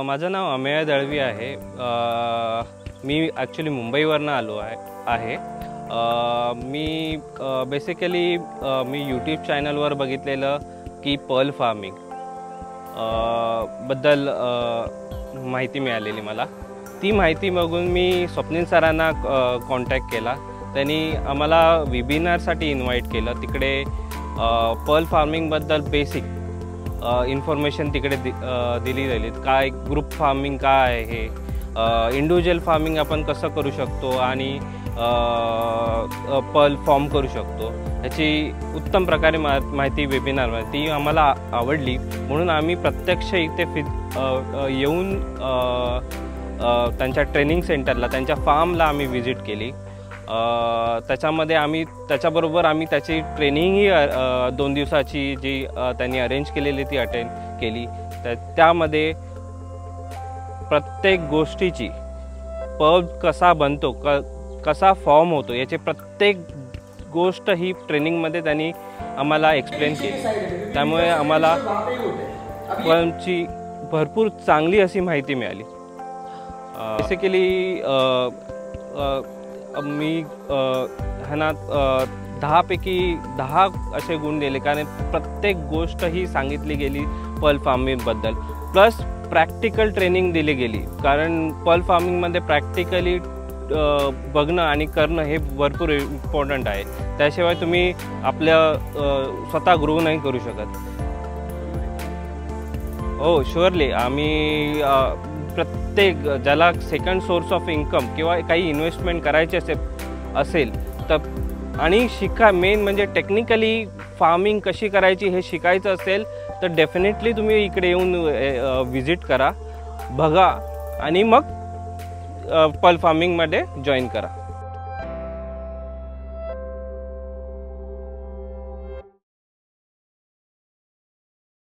माझं नाव अमेय दळवी आहे। मी ॲक्च्युली मुंबईवरनं आलो आहे। मी बेसिकली मी यूट्यूब चॅनलवर बघितलेलं की पर्ल फार्मिंग बद्दल माहिती मिळालेली मला। ती माहिती बघून मी स्वप्नील सरांना कॉन्टॅक्ट केला। त्यांनी आम्हाला वेबिनारसाठी इन्व्हाइट केलं। तिकडे पर्ल फार्मिंगबद्दल बेसिक इन्फॉर्मेशन तिकडे दिली गेली। काय ग्रुप फार्मिंग काय आहे, इंडिव्हिज्युअल फार्मिंग आपण कसं करू शकतो आणि पर्ल फॉर्म करू शकतो याची उत्तम प्रकारे माहिती वेबिनारमध्ये ती आम्हाला आवडली। म्हणून आम्ही प्रत्यक्ष इथे येऊन त्यांच्या ट्रेनिंग सेंटरला, त्यांच्या फार्मला आम्ही व्हिजिट केली। त्याच्याबरोबर आम्ही त्याची ट्रेनिंगही 2 दिवसाची जी त्यांनी अरेंज केलेली ती अटेंड केली। त्यामध्ये प्रत्येक गोष्टीची पर्ल कसा बनतो, कसा फॉर्म होतो याची प्रत्येक गोष्ट ही ट्रेनिंगमध्ये त्यांनी आम्हाला एक्सप्लेन केली। त्यामुळे आम्हाला पर्लची भरपूर चांगली अशी माहिती मिळाली। बेसिकली मी ह्यांना 10 पैकी 10 असे गुण दिले, कारण प्रत्येक गोष्ट ही सांगितली गेली पर्ल फार्मिंगबद्दल। प्लस प्रॅक्टिकल ट्रेनिंग दिली गेली, कारण पर्ल फार्मिंगमध्ये प्रॅक्टिकली बघणं आणि करणं हे भरपूर इम्पॉर्टंट आहे। त्याशिवाय तुम्ही आपल्या स्वतः ग्रो नाही करू शकत। हो शुअरली, आम्ही प्रत्येक ज्याला सेकंड सोर्स ऑफ इन्कम किंवा काही इन्व्हेस्टमेंट करायची असेल तर आणि मेन म्हणजे टेक्निकली फार्मिंग कशी करायची हे शिकायचं असेल तर डेफिनेटली तुम्ही इकडे येऊन व्हिजिट करा, बघा आणि मग पर्ल फार्मिंगमध्ये जॉईन करा।